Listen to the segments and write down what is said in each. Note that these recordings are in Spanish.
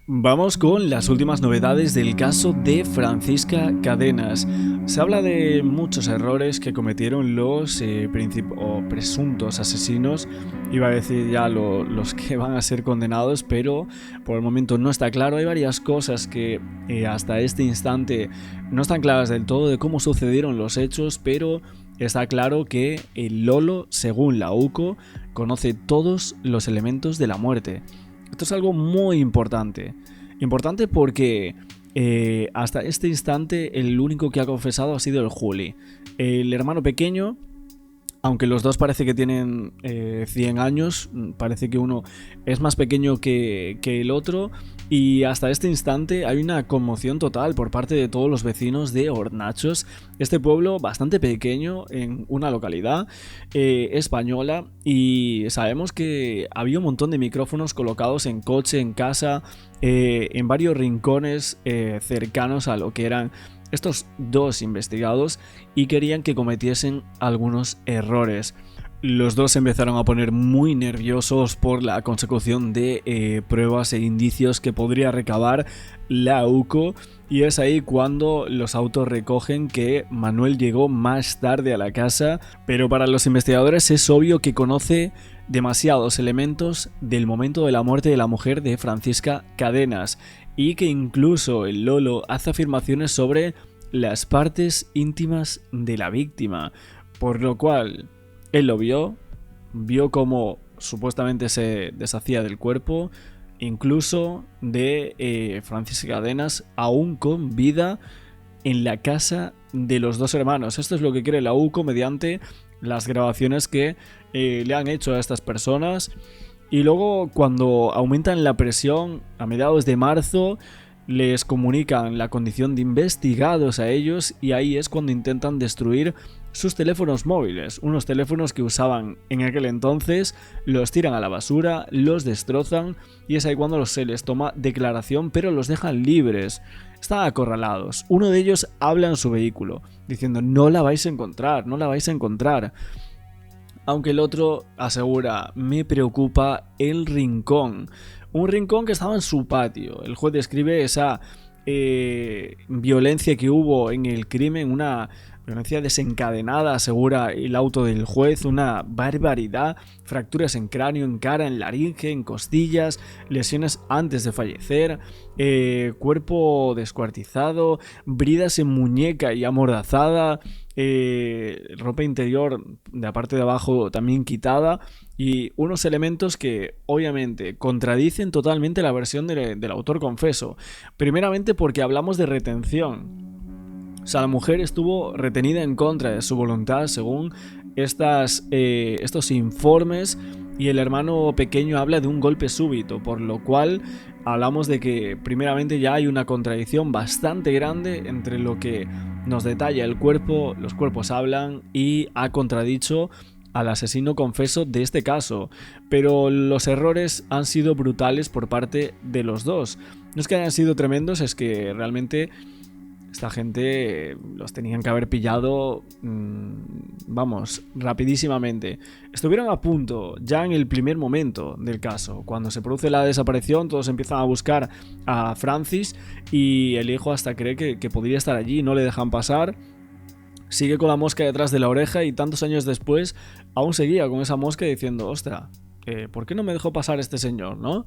Vamos con las últimas novedades del caso de Francisca Cadenas. Se habla de muchos errores que cometieron los presuntos asesinos. Iba a decir ya los que van a ser condenados, pero por el momento no está claro. Hay varias cosas que hasta este instante no están claras del todo de cómo sucedieron los hechos, pero está claro que el Lolo, según la UCO, conoce todos los elementos de la muerte. Esto es algo muy importante. Importante porque hasta este instante el único que ha confesado ha sido el Juli. El hermano pequeño, aunque los dos parece que tienen 100 años, parece que uno es más pequeño que el otro. Y hasta este instante hay una conmoción total por parte de todos los vecinos de Hornachos, este pueblo bastante pequeño en una localidad española, y sabemos que había un montón de micrófonos colocados en coche, en casa, en varios rincones cercanos a lo que eran estos dos investigados, y querían que cometiesen algunos errores. Los dos se empezaron a poner muy nerviosos por la consecución de pruebas e indicios que podría recabar la UCO, y es ahí cuando los autos recogen que Manuel llegó más tarde a la casa, pero para los investigadores es obvio que conoce demasiados elementos del momento de la muerte de la mujer de Francisca Cadenas, y que incluso el Lolo hace afirmaciones sobre las partes íntimas de la víctima, por lo cual él lo vio cómo supuestamente se deshacía del cuerpo, incluso de Francisca Cadenas, aún con vida, en la casa de los dos hermanos. Esto es lo que cree la UCO mediante las grabaciones que le han hecho a estas personas. Y luego, cuando aumentan la presión a mediados de marzo, les comunican la condición de investigados a ellos, y ahí es cuando intentan destruir sus teléfonos móviles, unos teléfonos que usaban en aquel entonces. Los tiran a la basura, los destrozan, y es ahí cuando se les toma declaración, pero los dejan libres. Están acorralados. Uno de ellos habla en su vehículo diciendo: no la vais a encontrar, no la vais a encontrar. Aunque el otro asegura: me preocupa el rincón. Un rincón que estaba en su patio. El juez describe esa violencia que hubo en el crimen, una violencia desencadenada, asegura el auto del juez, una barbaridad, fracturas en cráneo, en cara, en laringe, en costillas, lesiones antes de fallecer, cuerpo descuartizado, bridas en muñeca y amordazada, ropa interior de la parte de abajo también quitada, y unos elementos que obviamente contradicen totalmente la versión del autor confeso. Primeramente porque hablamos de retención. O sea, la mujer estuvo retenida en contra de su voluntad, según estos informes, y el hermano pequeño habla de un golpe súbito, por lo cual hablamos de que primeramente ya hay una contradicción bastante grande entre lo que nos detalla el cuerpo, los cuerpos hablan, y ha contradicho al asesino confeso de este caso. Pero los errores han sido brutales por parte de los dos. No es que hayan sido tremendos, es que realmente esta gente los tenían que haber pillado, rapidísimamente. Estuvieron a punto ya en el primer momento del caso. Cuando se produce la desaparición, todos empiezan a buscar a Francis, y el hijo hasta cree que podría estar allí, no le dejan pasar. Sigue con la mosca detrás de la oreja, y tantos años después aún seguía con esa mosca diciendo: ostras, ¿por qué no me dejó pasar este señor, no?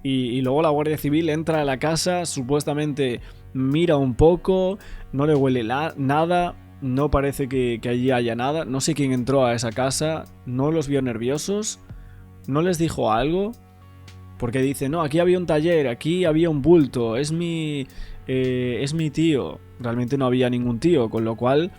Y luego la Guardia Civil entra a la casa, supuestamente mira un poco, no le huele nada, no parece que allí haya nada. No sé quién entró a esa casa, no los vio nerviosos, no les dijo algo, porque dice: no, aquí había un taller, aquí había un bulto, es mi tío. Realmente no había ningún tío, con lo cual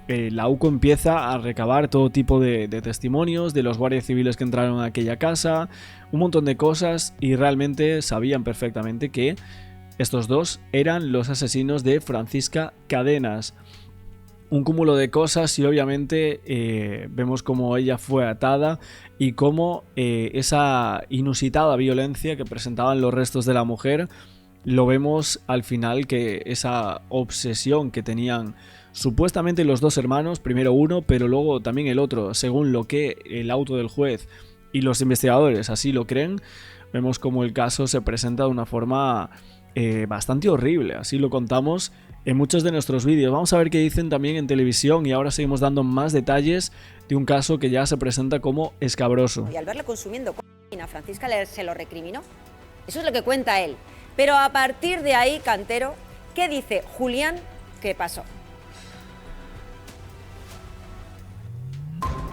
la UCO empieza a recabar todo tipo de testimonios de los guardias civiles que entraron a aquella casa, un montón de cosas, y realmente sabían perfectamente que estos dos eran los asesinos de Francisca Cadenas. Un cúmulo de cosas, y obviamente vemos cómo ella fue atada, y cómo esa inusitada violencia que presentaban los restos de la mujer, lo vemos al final, que esa obsesión que tenían supuestamente los dos hermanos, primero uno, pero luego también el otro, según lo que el auto del juez y los investigadores así lo creen, vemos como el caso se presenta de una forma bastante horrible. Así lo contamos en muchos de nuestros vídeos. Vamos a ver qué dicen también en televisión y ahora seguimos dando más detalles de un caso que ya se presenta como escabroso. Y al verle consumiendo cocaína, Francisca se lo recriminó. Eso es lo que cuenta él. Pero a partir de ahí, Cantero, ¿qué dice Julián que pasó?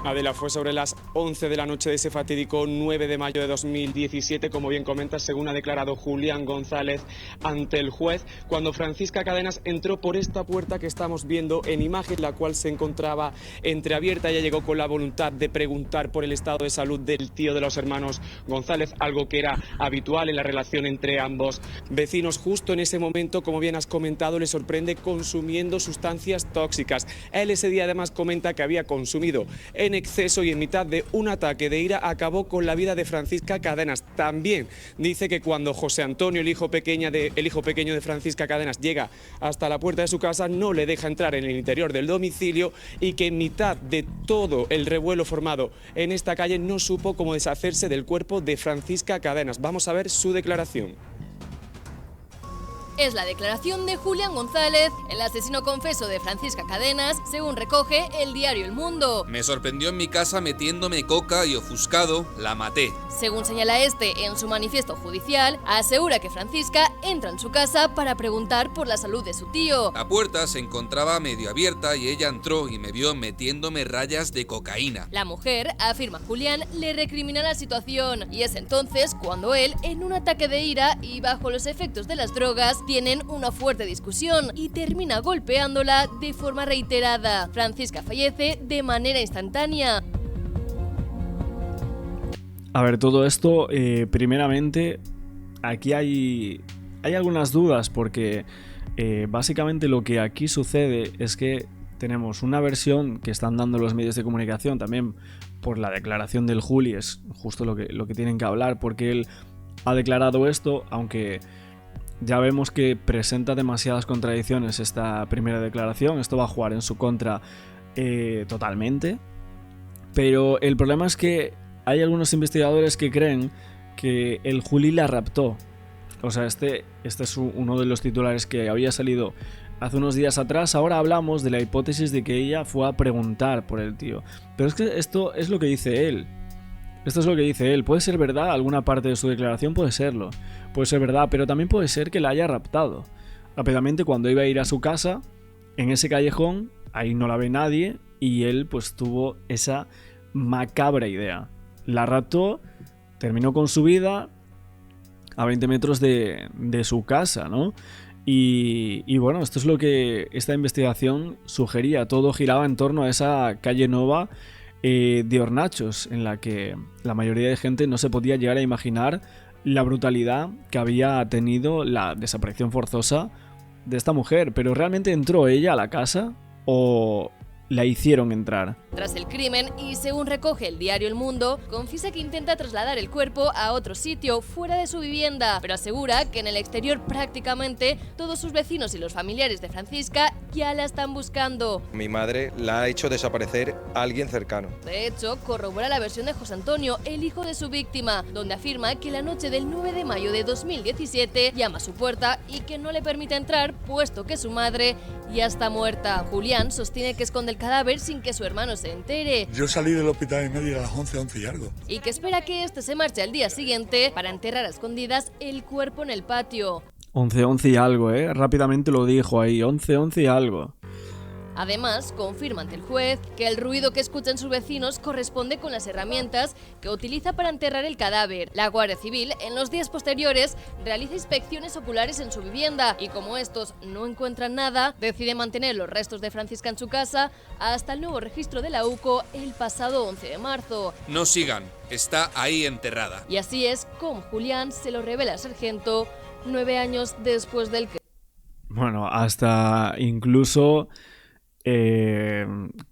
Adela, fue sobre las 11 de la noche de ese fatídico 9 de mayo de 2017, como bien comentas, según ha declarado Julián González ante el juez, cuando Francisca Cadenas entró por esta puerta que estamos viendo en imagen, la cual se encontraba entreabierta. Ella llegó con la voluntad de preguntar por el estado de salud del tío de los hermanos González, algo que era habitual en la relación entre ambos vecinos. Justo en ese momento, como bien has comentado, le sorprende consumiendo sustancias tóxicas. Él ese día además comenta que había consumido en exceso y en mitad de un ataque de ira acabó con la vida de Francisca Cadenas. También dice que cuando José Antonio, el hijo pequeño de Francisca Cadenas, llega hasta la puerta de su casa, no le deja entrar en el interior del domicilio y que en mitad de todo el revuelo formado en esta calle no supo cómo deshacerse del cuerpo de Francisca Cadenas. Vamos a ver su declaración. Es la declaración de Julián González, el asesino confeso de Francisca Cadenas, según recoge el diario El Mundo. Me sorprendió en mi casa metiéndome coca y ofuscado, la maté. Según señala este en su manifiesto judicial, asegura que Francisca entra en su casa para preguntar por la salud de su tío. La puerta se encontraba medio abierta y ella entró y me vio metiéndome rayas de cocaína. La mujer, afirma Julián, le recrimina la situación y es entonces cuando él, en un ataque de ira y bajo los efectos de las drogas, tienen una fuerte discusión y termina golpeándola de forma reiterada. Francisca fallece de manera instantánea. A ver, todo esto, primeramente, aquí hay algunas dudas porque básicamente lo que aquí sucede es que tenemos una versión que están dando los medios de comunicación, también por la declaración del Juli, es justo lo que tienen que hablar, porque él ha declarado esto, aunque ya vemos que presenta demasiadas contradicciones esta primera declaración. Esto va a jugar en su contra totalmente. Pero el problema es que hay algunos investigadores que creen que el Juli la raptó. O sea, este es uno de los titulares que había salido hace unos días atrás. Ahora hablamos de la hipótesis de que ella fue a preguntar por el tío. Pero es que esto es lo que dice él. Esto es lo que dice él. Puede ser verdad, alguna parte de su declaración puede serlo. Puede ser verdad, pero también puede ser que la haya raptado. Rápidamente, cuando iba a ir a su casa, en ese callejón, ahí no la ve nadie, y él pues tuvo esa macabra idea. La raptó, terminó con su vida a 20 metros de su casa, ¿no? Y bueno, esto es lo que esta investigación sugería. Todo giraba en torno a esa calle Nova de Hornachos, en la que la mayoría de gente no se podía llegar a imaginar la brutalidad que había tenido la desaparición forzosa de esta mujer. Pero ¿realmente entró ella a la casa o la hicieron entrar? Tras el crimen, y según recoge el diario El Mundo, confiesa que intenta trasladar el cuerpo a otro sitio fuera de su vivienda, pero asegura que en el exterior prácticamente todos sus vecinos y los familiares de Francisca ya la están buscando. Mi madre la ha hecho desaparecer alguien cercano. De hecho, corrobora la versión de José Antonio, el hijo de su víctima, donde afirma que la noche del 9 de mayo de 2017 llama a su puerta y que no le permite entrar puesto que su madre ya está muerta. Julián sostiene que esconde el cadáver sin que su hermano se entere. Yo salí del hospital y media a las 11 y algo. Y que espera que este se marche al día siguiente para enterrar a escondidas el cuerpo en el patio. 11 y algo, rápidamente lo dijo ahí, 11 y algo. Además, confirma ante el juez que el ruido que escuchan sus vecinos corresponde con las herramientas que utiliza para enterrar el cadáver. La Guardia Civil, en los días posteriores, realiza inspecciones oculares en su vivienda y como estos no encuentran nada, decide mantener los restos de Francisca en su casa hasta el nuevo registro de la UCO el pasado 11 de marzo. No sigan, está ahí enterrada. Y así es como Julián se lo revela al sargento 9 años después del crimen. Bueno, hasta incluso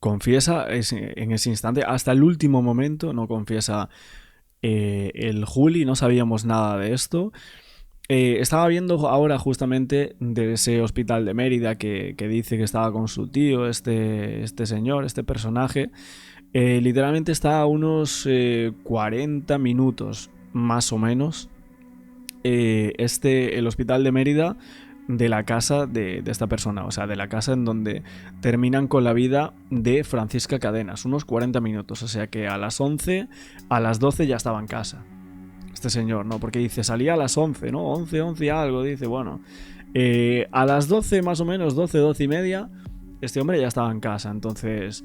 confiesa en ese instante, hasta el último momento no confiesa el Juli, no sabíamos nada de esto. Estaba viendo ahora justamente de ese hospital de Mérida que dice que estaba con su tío, este señor, este personaje. Literalmente está a unos 40 minutos más o menos el hospital de Mérida de la casa de esta persona, o sea, de la casa en donde terminan con la vida de Francisca Cadenas, unos 40 minutos, o sea que a las 11, a las 12 ya estaba en casa este señor, ¿no? Porque dice, salía a las 11, ¿no? 11 y algo, dice, bueno, a las 12 más o menos, 12 y media, este hombre ya estaba en casa, entonces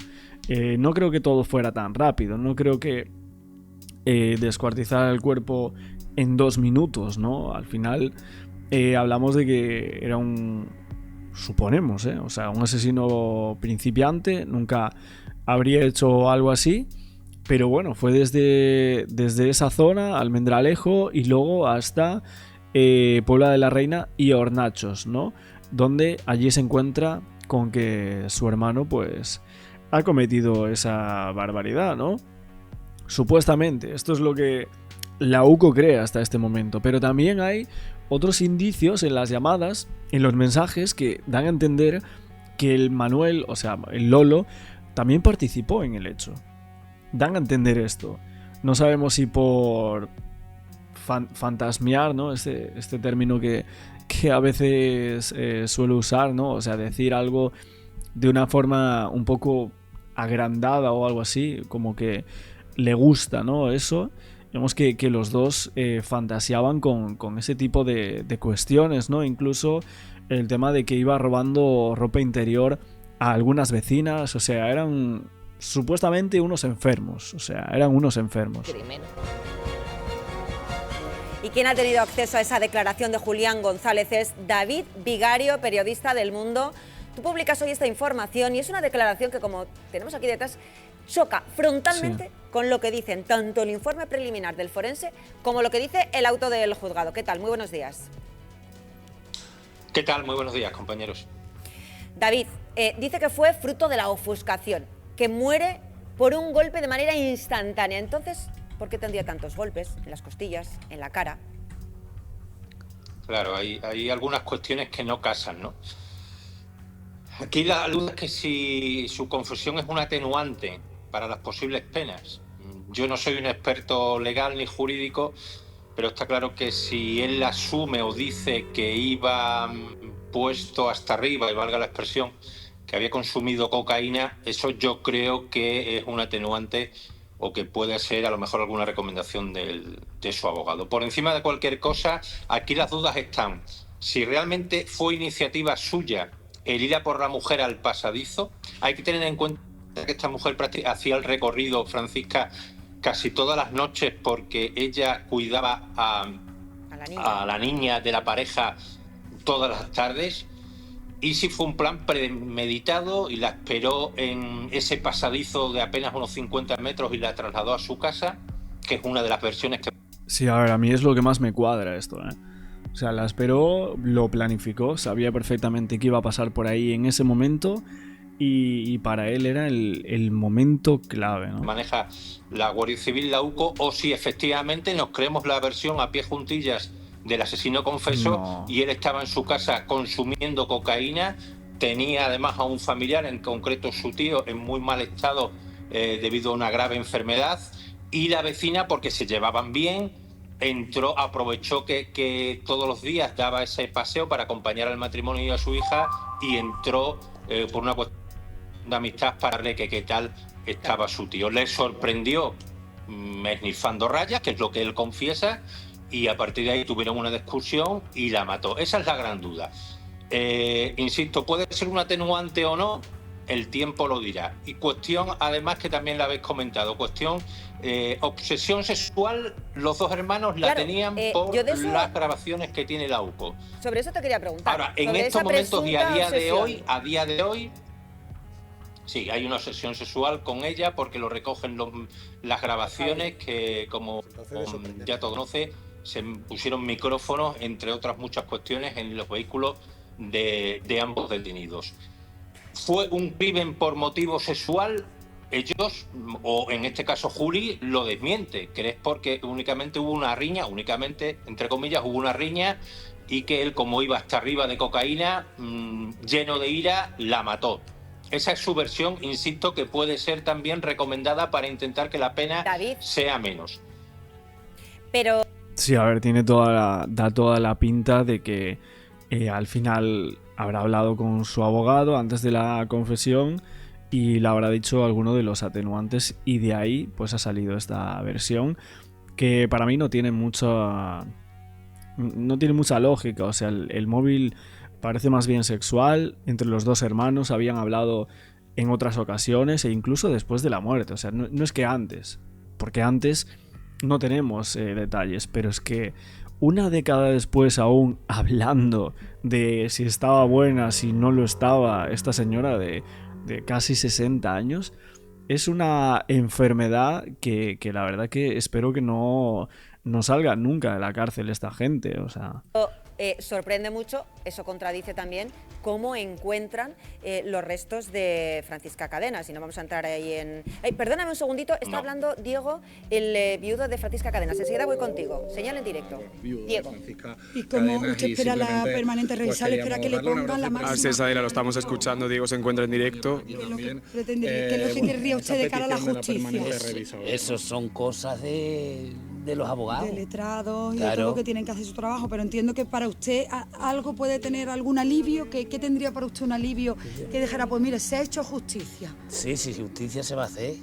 no creo que todo fuera tan rápido, no creo que descuartizar el cuerpo en 2 minutos, ¿no? Al final hablamos de que era suponemos, o sea, un asesino principiante, nunca habría hecho algo así, pero bueno, fue desde esa zona, Almendralejo, y luego hasta Puebla de la Reina y Hornachos, ¿no? Donde allí se encuentra con que su hermano, pues, ha cometido esa barbaridad, ¿no? Supuestamente, esto es lo que la UCO cree hasta este momento, pero también hay otros indicios en las llamadas, en los mensajes que dan a entender que el Manuel, o sea, el Lolo, también participó en el hecho. Dan a entender esto. No sabemos si por fantasmear, ¿no? Este término que a veces suelo usar, ¿no? O sea, decir algo de una forma un poco agrandada o algo así, como que le gusta, ¿no? Eso. Vemos que los dos fantaseaban con ese tipo de cuestiones, ¿no? Incluso el tema de que iba robando ropa interior a algunas vecinas, o sea, eran supuestamente unos enfermos, o sea, eran unos enfermos. Crimen. Y quien ha tenido acceso a esa declaración de Julián González es David Vigario, periodista del Mundo. Tú publicas hoy esta información y es una declaración que, como tenemos aquí detrás, choca frontalmente con lo que dicen tanto el informe preliminar del forense como lo que dice el auto del juzgado. ¿Qué tal? Muy buenos días. ¿Qué tal? Muy buenos días, compañeros. David, dice que fue fruto de la ofuscación, que muere por un golpe de manera instantánea. Entonces, ¿por qué tendría tantos golpes en las costillas, en la cara? Claro, hay algunas cuestiones que no casan, ¿no? Aquí la duda es que si su confusión es un atenuante para las posibles penas. Yo no soy un experto legal ni jurídico, pero está claro que si él asume o dice que iba puesto hasta arriba, y valga la expresión, que había consumido cocaína, eso yo creo que es un atenuante o que puede ser a lo mejor alguna recomendación de su abogado. Por encima de cualquier cosa, aquí las dudas están. Si realmente fue iniciativa suya el ir a por la mujer al pasadizo, hay que tener en cuenta que esta mujer hacía el recorrido, Francisca, casi todas las noches porque ella cuidaba a la niña de la pareja todas las tardes. Y si fue un plan premeditado y la esperó en ese pasadizo de apenas unos 50 metros y la trasladó a su casa, que es una de las versiones que... Sí, a ver, a mí es lo que más me cuadra esto, ¿eh? O sea, la esperó, lo planificó, sabía perfectamente que iba a pasar por ahí en ese momento y para él era el momento clave, ¿no? Maneja la Guardia Civil, la UCO, o si efectivamente nos creemos la versión a pie juntillas del asesino confeso, no. Y él estaba en su casa consumiendo cocaína, tenía además a un familiar, en concreto su tío, en muy mal estado debido a una grave enfermedad, y la vecina, porque se llevaban bien, entró, aprovechó que todos los días daba ese paseo para acompañar al matrimonio y a su hija, y entró por una cuestión de amistad para ver qué tal estaba su tío. Le sorprendió esnifando rayas, que es lo que él confiesa, y a partir de ahí tuvieron una discusión y la mató. Esa es la gran duda. Insisto, puede ser un atenuante o no, el tiempo lo dirá. Y cuestión, además, que también la habéis comentado, cuestión obsesión sexual, los dos hermanos la tenían por las grabaciones que tiene la UCO. Sobre eso te quería preguntar. Ahora, en estos momentos y a día de hoy, sí, hay una obsesión sexual con ella porque lo recogen las grabaciones que, como ya todo conoce, se pusieron micrófonos, entre otras muchas cuestiones, en los vehículos de ambos detenidos. ¿Fue un crimen por motivo sexual? Ellos, o en este caso Juli, lo desmiente, que es porque únicamente hubo una riña, únicamente, entre comillas, hubo una riña, y que él, como iba hasta arriba de cocaína, lleno de ira, la mató. Esa es su versión, insisto, que puede ser también recomendada para intentar que la pena sea menos. Pero Sí, a ver, da toda la pinta de que al final habrá hablado con su abogado antes de la confesión y le habrá dicho alguno de los atenuantes y de ahí pues ha salido esta versión que para mí no tiene mucha lógica. O sea, el móvil parece más bien sexual. Entre los dos hermanos habían hablado en otras ocasiones e incluso después de la muerte. O sea, no es que antes, porque antes no tenemos detalles, pero es que una década después aún hablando de si estaba buena, si no lo estaba, esta señora de casi 60 años, es una enfermedad que la verdad que espero que no salga nunca de la cárcel esta gente, o sea... Sorprende mucho, eso contradice también cómo encuentran los restos de Francisca Cadenas, y no vamos a entrar ahí en... perdóname un segundito, está hablando Diego, el viudo de Francisca Cadenas. Enseguida voy contigo, señal en directo. Diego. ¿Y cómo usted espera la permanente revisable? ¿Espera que le pongan la máxima? Así es, Adela, lo estamos escuchando, Diego se encuentra en directo. ¿Qué es lo que querría usted de cara a la justicia? Eso son cosas de los abogados. De letrados y claro, de todo que tienen que hacer su trabajo, pero entiendo que para usted algo puede tener algún alivio. ¿Qué tendría para usted un alivio que dijera, pues mire, se ha hecho justicia? Sí, justicia se va a hacer.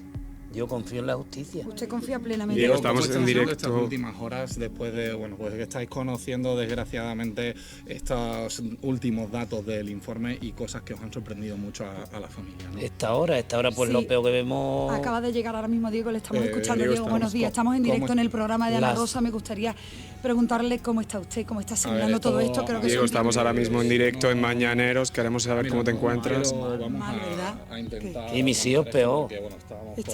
Yo confío en la justicia. ¿Usted confía plenamente? Diego, estamos en directo. Estas últimas horas, después de pues que estáis conociendo desgraciadamente estos últimos datos del informe y cosas que os han sorprendido mucho a la familia, ¿no? Esta hora pues sí, lo peor que vemos... Acaba de llegar ahora mismo Diego, le estamos escuchando. Diego, buenos días. Estamos en directo en el programa de Ana Rosa. Me gustaría preguntarle cómo está usted, cómo está asimilando todo esto. Creo que Diego, estamos ahora mismo en directo en Mañaneros, queremos saber cómo te encuentras. Vamos a intentar... Y mis hijos peor. Es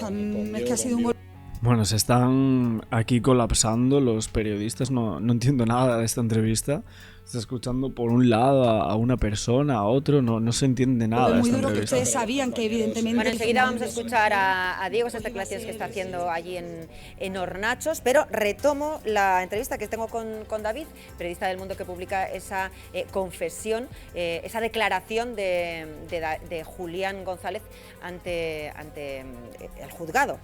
que ha sido un golpe. Bueno, se están aquí colapsando los periodistas, no entiendo nada de esta entrevista. Está escuchando por un lado a una persona, a otro, no se entiende nada de esta entrevista. Que ustedes sabían que evidentemente... Bueno, enseguida vamos a escuchar a Diego esas declaraciones que está haciendo allí en Hornachos, pero retomo la entrevista que tengo con David, periodista del Mundo, que publica esa confesión, esa declaración de Julián González ante el juzgado.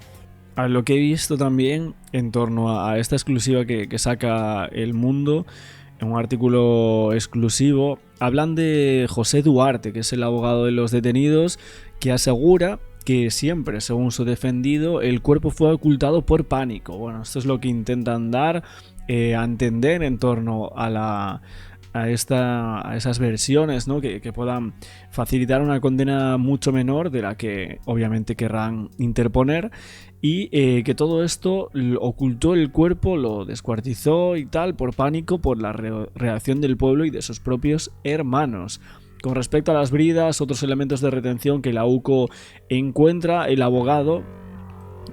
A lo que he visto también en torno a esta exclusiva que saca El Mundo, en un artículo exclusivo, hablan de José Duarte, que es el abogado de los detenidos, que asegura que siempre, según su defendido, el cuerpo fue ocultado por pánico. Bueno, esto es lo que intentan dar a entender en torno a esas versiones, ¿no? que puedan facilitar una condena mucho menor de la que obviamente querrán interponer, y que todo esto ocultó el cuerpo, lo descuartizó y tal por pánico, por la reacción del pueblo y de sus propios hermanos. Con respecto a las bridas, otros elementos de retención que la UCO encuentra, el abogado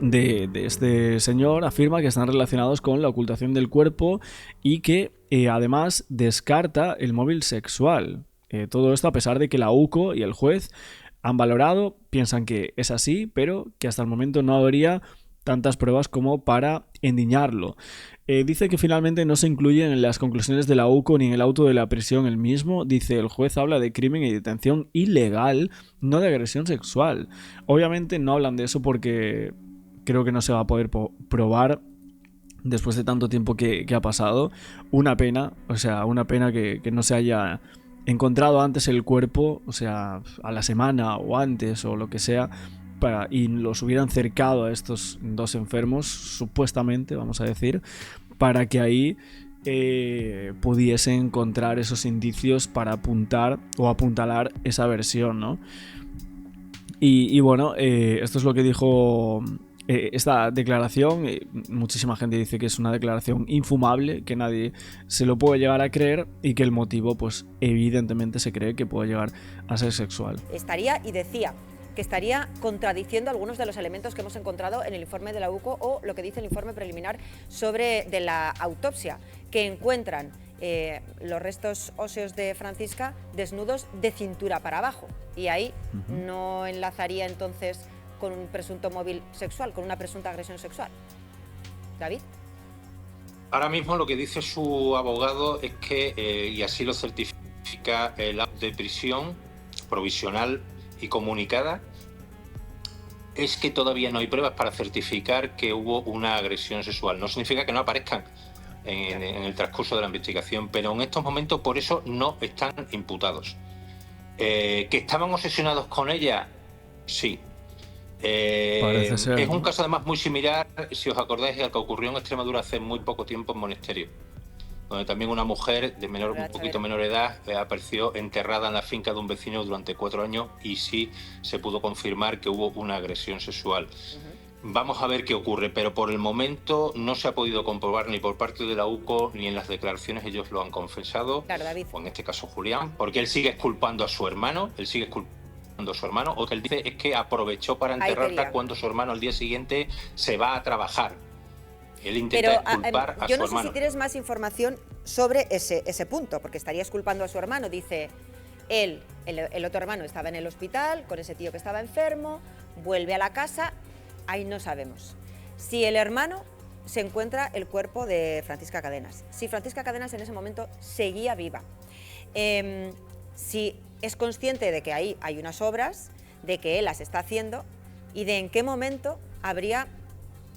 de este señor afirma que están relacionados con la ocultación del cuerpo y que además descarta el móvil sexual. Todo esto a pesar de que la UCO y el juez han valorado, piensan que es así, pero que hasta el momento no habría tantas pruebas como para endiñarlo. Dice que finalmente no se incluyen en las conclusiones de la UCO ni en el auto de la prisión el mismo. Dice, el juez habla de crimen y detención ilegal, no de agresión sexual. Obviamente no hablan de eso porque creo que no se va a poder probar después de tanto tiempo que ha pasado. Una pena, que no se haya encontrado antes el cuerpo, o sea, a la semana o antes o lo que sea, y los hubieran cercado a estos dos enfermos, supuestamente, vamos a decir, para que ahí pudiesen encontrar esos indicios para apuntar o apuntalar esa versión, ¿no? Y bueno, esto es lo que dijo esta declaración. Muchísima gente dice que es una declaración infumable, que nadie se lo puede llegar a creer y que el motivo, pues evidentemente se cree que puede llegar a ser sexual. Decía que estaría contradiciendo algunos de los elementos que hemos encontrado en el informe de la UCO o lo que dice el informe preliminar de la autopsia, que encuentran los restos óseos de Francisca desnudos de cintura para abajo, y ahí no enlazaría entonces con un presunto móvil sexual, con una presunta agresión sexual. David. Ahora mismo lo que dice su abogado es que, y así lo certifica el auto de prisión provisional y comunicada, es que todavía no hay pruebas para certificar que hubo una agresión sexual. No significa que no aparezcan en el transcurso de la investigación, pero en estos momentos por eso no están imputados. ¿Que estaban obsesionados con ella? Sí. Parece ser, es un ¿no? caso además muy similar, si os acordáis, al que ocurrió en Extremadura hace muy poco tiempo en Monesterio, donde también una mujer de un poquito menor edad apareció enterrada en la finca de un vecino durante 4 años y sí se pudo confirmar que hubo una agresión sexual. Vamos a ver qué ocurre, pero por el momento no se ha podido comprobar ni por parte de la UCO ni en las declaraciones, ellos lo han confesado, Claro, David. o en este caso Julián, porque él sigue culpando a su hermano, o que él dice es que aprovechó para enterrarla cuando su hermano al día siguiente se va a trabajar. Él intenta culpar a su hermano. Yo no sé si tienes más información sobre ese punto, porque estarías culpando a su hermano. Dice, el otro hermano estaba en el hospital con ese tío que estaba enfermo, vuelve a la casa, ahí no sabemos. Si el hermano se encuentra el cuerpo de Francisca Cadenas, si Francisca Cadenas en ese momento seguía viva, si es consciente de que ahí hay unas obras, de que él las está haciendo y de en qué momento habría,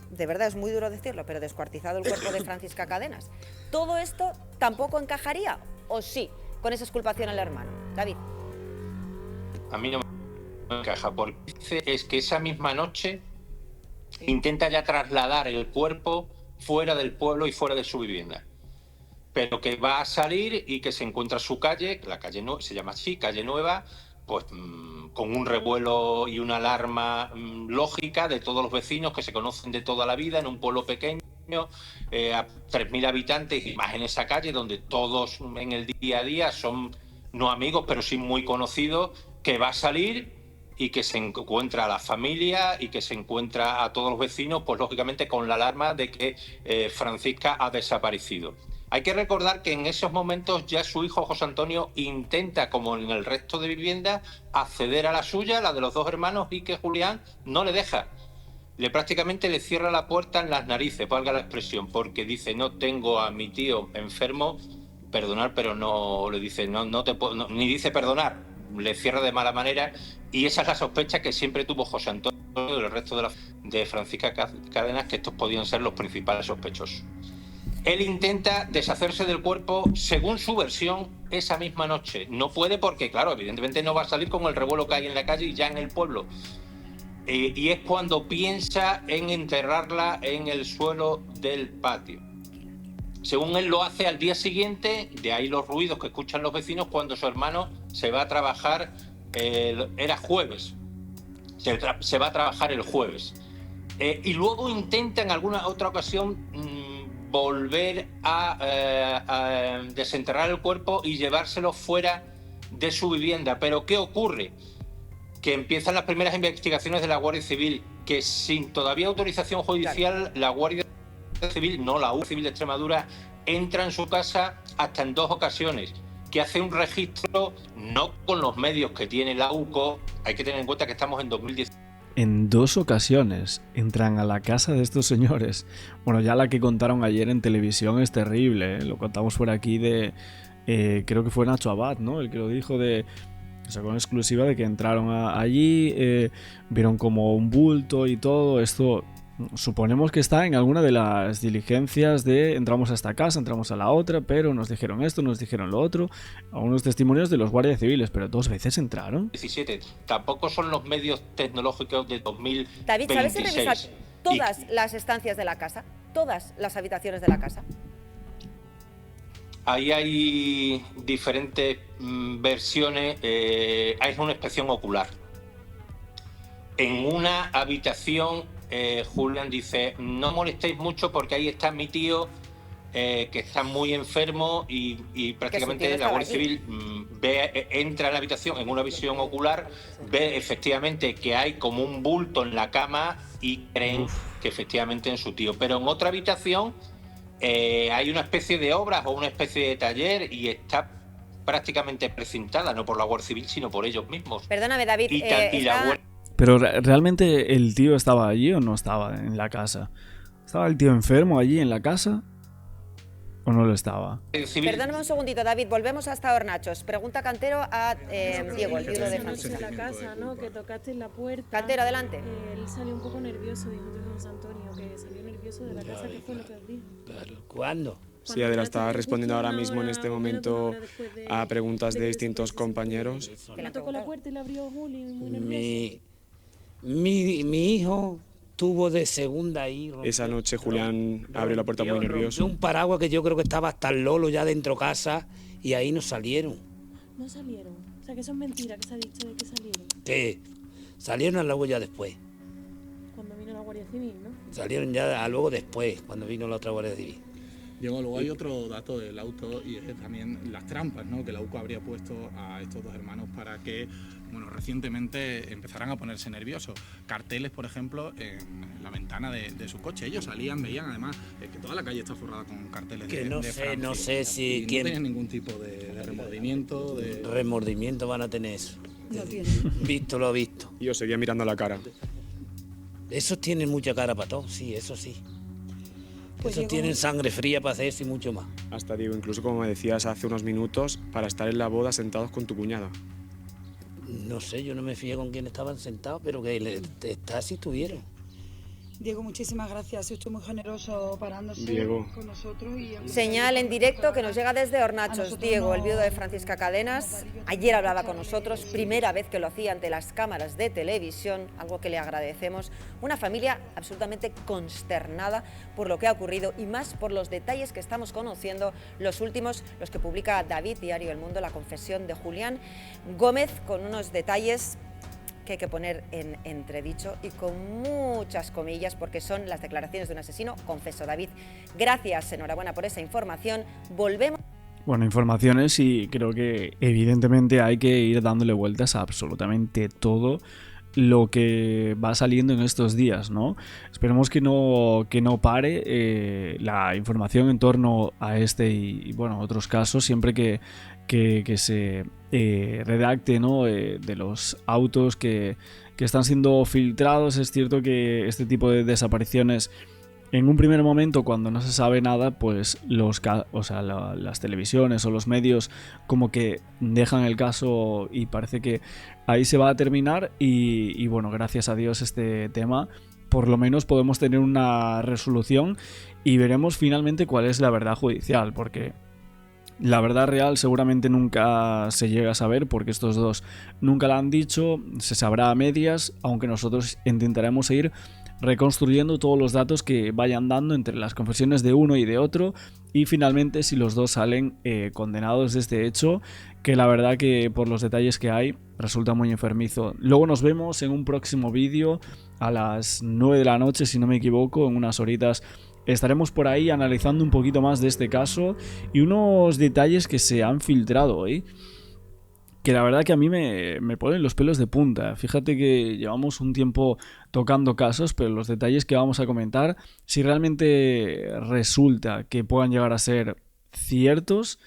de verdad es muy duro decirlo, pero descuartizado el cuerpo de Francisca Cadenas. ¿Todo esto tampoco encajaría o sí con esa exculpación al hermano? David. A mí no me encaja, porque dice es que esa misma noche intenta ya trasladar el cuerpo fuera del pueblo y fuera de su vivienda, pero que va a salir y que se encuentra su calle, la calle se llama así, Calle Nueva, pues con un revuelo y una alarma lógica de todos los vecinos que se conocen de toda la vida en un pueblo pequeño, a 3.000 habitantes y más en esa calle donde todos en el día a día son no amigos pero sí muy conocidos, que va a salir y que se encuentra a la familia y que se encuentra a todos los vecinos, pues lógicamente con la alarma de que Francisca ha desaparecido. Hay que recordar que en esos momentos ya su hijo José Antonio intenta, como en el resto de viviendas, acceder a la suya, la de los 2 hermanos, y que Julián no le deja. Prácticamente le cierra la puerta en las narices, valga la expresión, porque dice, no tengo a mi tío enfermo, perdonar, pero no le dice, no te puedo, ni dice perdonar, le cierra de mala manera, y esa es la sospecha que siempre tuvo José Antonio y el resto de Francisca Cadenas, que estos podían ser los principales sospechosos. Él intenta deshacerse del cuerpo, según su versión, esa misma noche. No puede porque, claro, evidentemente no va a salir con el revuelo que hay en la calle y ya en el pueblo. Y es cuando piensa en enterrarla en el suelo del patio. Según él lo hace al día siguiente, de ahí los ruidos que escuchan los vecinos cuando su hermano se va a trabajar, era jueves, se va a trabajar el jueves. Y luego intenta en alguna otra ocasión volver a desenterrar el cuerpo y llevárselo fuera de su vivienda. Pero ¿qué ocurre? Que empiezan las primeras investigaciones de la Guardia Civil, que sin todavía autorización judicial, la Guardia Civil, no la Guardia Civil de Extremadura, entra en su casa hasta en 2 ocasiones, que hace un registro no con los medios que tiene la UCO. Hay que tener en cuenta que estamos en 2010. En 2 ocasiones entran a la casa de estos señores. Bueno, ya la que contaron ayer en televisión es terrible, ¿eh? Lo contamos por aquí de... creo que fue Nacho Abad, ¿no? El que lo dijo de... O sea, con exclusiva de que entraron allí, vieron como un bulto y todo. Esto suponemos que está en alguna de las diligencias de entramos a esta casa, entramos a la otra, pero nos dijeron esto, nos dijeron lo otro. Algunos testimonios de los guardias civiles, pero 2 veces entraron. 17. Tampoco son los medios tecnológicos de 2026. David, ¿sabes si revisar todas las estancias de la casa? Todas las habitaciones de la casa. Ahí hay diferentes versiones. Hay una inspección ocular. En una habitación, Julián dice, no molestéis mucho porque ahí está mi tío, que está muy enfermo y prácticamente la Guardia Civil entra en la habitación en una visión ocular, ve efectivamente que hay como un bulto en la cama y creen que efectivamente es su tío. Pero en otra habitación hay una especie de obras o una especie de taller y está prácticamente precintada, no por la Guardia Civil, sino por ellos mismos. Perdóname, David. Pero ¿realmente el tío estaba allí o no estaba en la casa? ¿Estaba el tío enfermo allí en la casa o no lo estaba? Perdóname un segundito, David, volvemos hasta Hornachos. Pregunta Cantero a Diego, el viudo de Francisca. En la casa, ¿no? Que tocaste en la puerta. Cantero, adelante. Él salió un poco nervioso, dijo José Antonio, que salió nervioso de la casa. ¿Qué fue lo que os dijo? Claro. ¿Cuándo? Sí, Adela está respondiendo ahora mismo en este momento a preguntas de distintos compañeros. Le tocó la puerta y la abrió Juli, muy nervioso. Mi hijo tuvo de segunda ahí. Esa noche Julián abrió la puerta muy nervioso. Un paraguas que yo creo que estaba hasta el lolo ya dentro casa y ahí no salieron. No salieron. O sea, que eso es mentira, que se ha dicho de que salieron. Sí, salieron luego ya después. Cuando vino la Guardia Civil, ¿no? Salieron ya luego después, cuando vino la otra Guardia Civil. Diego, luego hay otro dato del auto y es también las trampas, ¿no?, que la UCO habría puesto a estos dos hermanos para que, bueno, recientemente empezaran a ponerse nerviosos. Carteles, por ejemplo, en la ventana de su coche. Ellos salían, veían además que toda la calle está forrada con carteles que de no sé si... No tenían ningún tipo de remordimiento. Remordimiento van a tener eso. No tiene. Visto lo visto. Y os seguía mirando la cara. Esos tienen mucha cara para todo, sí, eso sí. Pues Esos tienen sangre fría para hacerse y mucho más. Hasta Diego, incluso como me decías hace unos minutos, para estar en la boda sentados con tu cuñada. No sé, yo no me fijé con quién estaban sentados, pero que así estuvieron. Diego, muchísimas gracias. Ha sido usted muy generoso parándose Diego. con nosotros. Señal en directo que nos llega desde Hornachos. nosotros Diego, el no- viudo de Francisca Cadenas, ayer hablaba con nosotros, primera vez que lo hacía ante las cámaras de televisión, algo que le agradecemos. Una familia absolutamente consternada por lo que ha ocurrido y más por los detalles que estamos conociendo, los últimos, los que publica David, Diario El Mundo, la confesión de Julián Gómez, con unos detalles que hay que poner en entredicho y con muchas comillas porque son las declaraciones de un asesino confeso. David, gracias, enhorabuena por esa información. Volvemos. Bueno, informaciones y creo que evidentemente hay que ir dándole vueltas a absolutamente todo lo que va saliendo en estos días, ¿no? Esperemos que no pare la información en torno a este y bueno, otros casos, siempre que se redacte, ¿no?, de los autos que están siendo filtrados. Es cierto que este tipo de desapariciones, en un primer momento, cuando no se sabe nada, pues las televisiones o los medios como que dejan el caso y parece que ahí se va a terminar y bueno, gracias a Dios este tema por lo menos podemos tener una resolución y veremos finalmente cuál es la verdad judicial, porque la verdad real seguramente nunca se llega a saber porque estos dos nunca la han dicho, se sabrá a medias, aunque nosotros intentaremos ir reconstruyendo todos los datos que vayan dando entre las confesiones de uno y de otro y finalmente si los dos salen condenados de este hecho, que la verdad que por los detalles que hay resulta muy enfermizo. Luego nos vemos en un próximo vídeo a las 9 de la noche, si no me equivoco, en unas horitas. Estaremos por ahí analizando un poquito más de este caso y unos detalles que se han filtrado hoy, que la verdad que a mí me ponen los pelos de punta. Fíjate que llevamos un tiempo tocando casos, pero los detalles que vamos a comentar, si realmente resulta que puedan llegar a ser ciertos,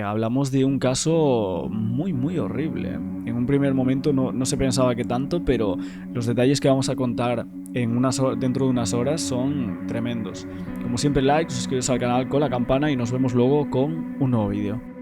hablamos de un caso muy muy horrible. En un primer momento no se pensaba que tanto, pero los detalles que vamos a contar dentro de unas horas son tremendos. Como siempre, like, suscribiros al canal con la campana y nos vemos luego con un nuevo vídeo.